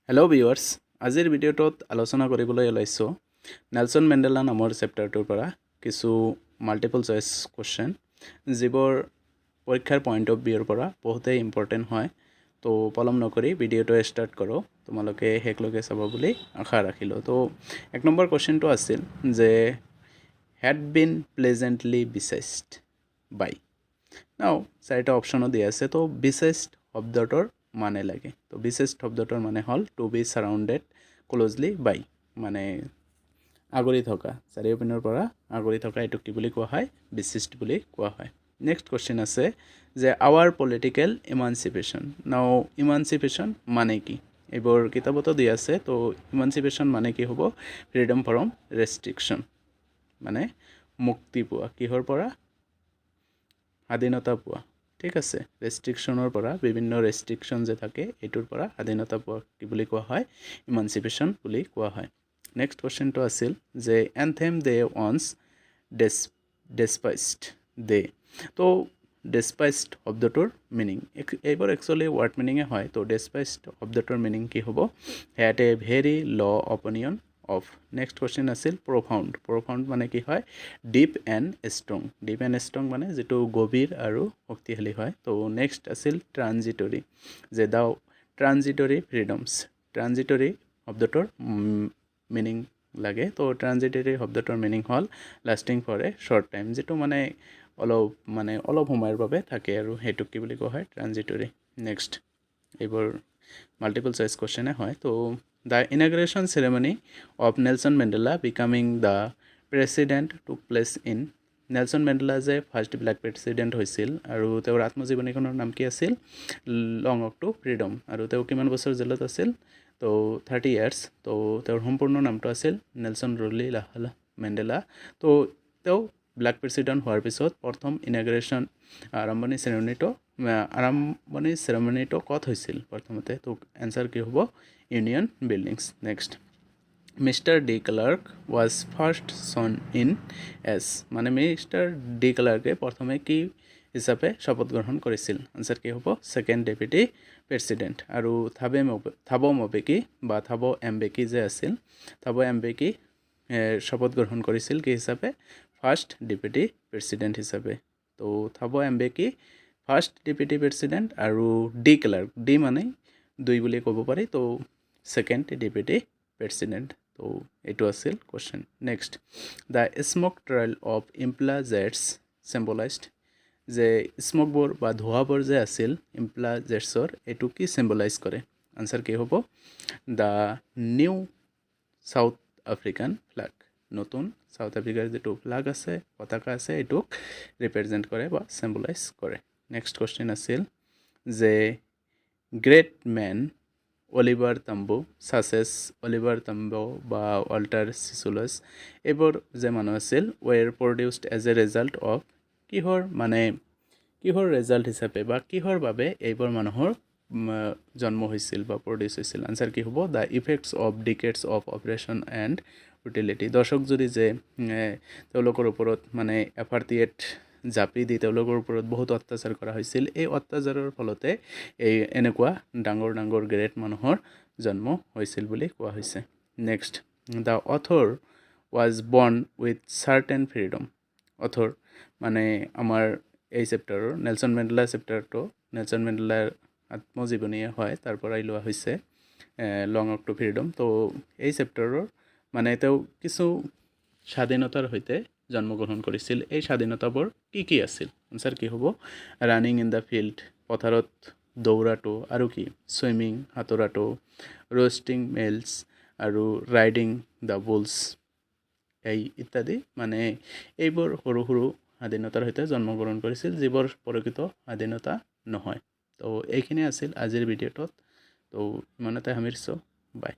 Hello' viewers, আজিৰ ভিডিঅ'টোত আলোচনা কৰিবলৈ ওলাইছোঁ নেলছন মেণ্ডেলা নামৰ চেপ্টাৰটোৰ পৰা কিছু মাল্টিপল চইচ কুৱেশ্যন যিবোৰ পৰীক্ষাৰ পইণ্ট অফ ভিউৰ পৰা বহুতেই ইম্পৰ্টেণ্ট হয়। তো পলম নকৰি ভিডিঅ'টো ষ্টাৰ্ট কৰোঁ, তোমালোকে শেষলৈকে চাব বুলি আশা ৰাখিলোঁ। তো 1 নম্বৰ কুৱেশ্যনটো আছিল যে হেড বিন প্লেজেণ্টলি বিচেষ্ট বাই। নাও 4টা অপশ্যনো দিয়া আছে। তো বিচেষ্ট শব্দটোৰ মানে লাগে। তো বিচেষ্ট শব্দটোৰ মানে হ'ল টু বি ছাৰাউণ্ডেড ক্ল'জলি বাই, মানে আগুৰি থকা, চাৰিওপিনৰ পৰা আগুৰি থকা এইটোক কি বুলি কোৱা হয়? বিচেষ্ট বুলি কোৱা হয়। নেক্সট কুৱেশ্যন আছে যে আৱাৰ পলিটিকেল ইমানচিপেশ্যন। নাও ইমানচিপেশ্যন মানে কি? এইবোৰ কিতাপতো দিয়া আছে। তো ইমানচিপেশ্যন মানে কি হ'ব? ফ্ৰীডম ফ্ৰম ৰেষ্ট্ৰিকশ্যন, মানে মুক্তি পোৱা, কিহৰ পৰা? স্বাধীনতা পোৱা। ঠিক আছে, ৰেষ্ট্ৰিকশ্যনৰ পৰা, বিভিন্ন ৰেষ্ট্ৰিকশ্যন যে থাকে এইটোৰ পৰা স্বাধীনতা পোৱা কি বুলি কোৱা হয়? ইমানচিপেশ্যন বুলি কোৱা হয়। নেক্সট কুৱেশ্যনটো আছিল যে এনথেম দে ওৱান্স ডেছপাইচড দে। তো ডেছপাইচড শব্দটোৰ মিনিং, এইবোৰ একচুৱেলি ৱাৰ্ড মিনিঙে হয়। তো ডেছপাইচড শব্দটোৰ মিনিং কি হ'ব? হেড এ ভেৰি ল' অপিনিয়ন অফ। নেক্সট কুৱেশ্যন আছিল প্ৰফাউণ্ড। প্ৰফাউণ্ড মানে কি হয়? Deep and strong. Deep and strong মানে যিটো গভীৰ আৰু শক্তিশালী হয়। তো নেক্সট আছিল ট্ৰানজিটৰী, যে দ্য ট্ৰানজিটৰী ফ্ৰীডমছ। ট্ৰানজিটৰী শব্দটোৰ মিনিং লাগে। তো ট্ৰানজিটৰী শব্দটোৰ মিনিং হ'ল lasting for a short time, যিটো মানে অলপ সময়ৰ বাবে থাকে আৰু সেইটোক কি বুলি কোৱা হয়? ট্ৰানজিটৰী। নেক্সট, এইবোৰ মাল্টিপল চইচ কুৱেশ্যনে হয়। তো the inauguration ceremony of Nelson Mandela becoming the president took place in. নেলছন মেণ্ডেলা যে ফাৰ্ষ্ট ব্লেক প্ৰেচিডেণ্ট হৈছিল আৰু তেওঁৰ আত্মজীৱনীখনৰ নাম কি আছিল? Long walk to freedom. আৰু তেওঁ কিমান বছৰ জেলত আছিল? তো 30 years। তো তেওঁৰ সম্পূৰ্ণ নামটো আছিল নেলছন ৰলি লাহলা মেণ্ডেলা। তো তেওঁ ব্লেক প্ৰেচিডেণ্ট হোৱাৰ পিছত প্ৰথম ইনাগ্ৰেশ্যন আৰম্ভণি চেৰেমনিটো ক'ত হৈছিল প্ৰথমতে? তো এনচাৰ কি হ'ব? Union buildings. Next, mister de Klerk was first sworn in as. মানে মিষ্টাৰ ডি ক্লাৰ্কে প্ৰথমে কি হিচাপে শপত গ্ৰহণ কৰিছিল? আনচাৰ কি হ'ব? Second deputy president. আৰু থাব মবেকি বা থাব এম্বেকি যে আছিল, থাব এম্বেকি শপত গ্ৰহণ কৰিছিল কি হিচাপে? ফাৰ্ষ্ট ডেপুটি প্ৰেচিডেণ্ট হিচাপে। তো থাব এম্বেকি ফাৰ্ষ্ট ডেপুটি প্ৰেচিডেণ্ট, আৰু ডি ক্লাৰ্ক, ডি মানে 2 বুলি ক'ব পাৰি। তো ছেকেণ্ড ডেপুটি প্ৰেচিডেণ্ট। তো এইটো আছিল question. Next, the smoke trail of Impala jets symbolized. যে স্মকবোৰ বা ধোঁৱাবোৰ যে আছিল ইম্পলা জেটছৰ, এইটো কি চিম্বলাইজ কৰে? আনচাৰ কি হ'ব? The new south African flag. নতুন চাউথ আফ্ৰিকাৰ যিটো ফ্লেগ আছে, পতাকা আছে, এইটোক ৰিপ্ৰেজেণ্ট কৰে বা চিম্বলাইজ কৰে। নেক্সট কুৱেশ্যন আছিল যে great men Oliver Tambo such as Oliver Tambo বা ৱাল্টাৰ চিচুলাছ, এইবোৰ যে মানুহ আছিল were produced as a result of. কিহৰ ৰিজাল্ট হিচাপে বা কিহৰ বাবে এইবোৰ মানুহৰ জন্ম হৈছিল বা প্ৰডিউচ হৈছিল? আনচাৰ কি হ'ব? The effects of decades of oppression and brutality. দৰ্শক যদি যে তেওঁলোকৰ ওপৰত মানে এফাৰ্টিয়েট জাপি দি তেওঁলোকৰ ওপৰত বহুত অত্যাচাৰ কৰা হৈছিল, এই অত্যাচাৰৰ ফলতে এই এনেকুৱা ডাঙৰ ডাঙৰ গ্ৰেট মানুহৰ জন্ম হৈছিল বুলি কোৱা হৈছে। নেক্সট, দ্য অথৰ ৱাজ বৰ্ণ উইথ চাৰ্টেন ফ্ৰীডম। অথৰ মানে আমাৰ এই চেপ্টাৰৰ নেলছন মেণ্ডেলা চেপ্টাৰটো নেলছন মেণ্ডেলাৰ আত্মজীৱনীয়ে হয়, তাৰ পৰাই লোৱা হৈছে লং ৱাক টু ফ্ৰীডম। তো এই চেপ্টাৰৰ মানে তেওঁ কিছু স্বাধীনতাৰ সৈতে জন্মগ্ৰহণ কৰিছিল। এই স্বাধীনতাবোৰ কি আছিল? আনচাৰ কি হ'ব? ৰানিং ইন দ্য ফিল্ড, পথাৰত দৌৰাটো, আৰু কি? ছুইমিং, সাঁতোৰাটো, ৰোষ্টিং মেলছ, আৰু ৰাইডিং দ্য বুলছ, এই ইত্যাদি। মানে এইবোৰ সৰু সৰু স্বাধীনতাৰ সৈতে জন্মগ্ৰহণ কৰিছিল, যিবোৰ প্ৰকৃত স্বাধীনতা নহয়। তো এইখিনি আছিল আজিৰ ভিডিঅ'টোত। তো ইমানতে সামৰিছোঁ, বাই।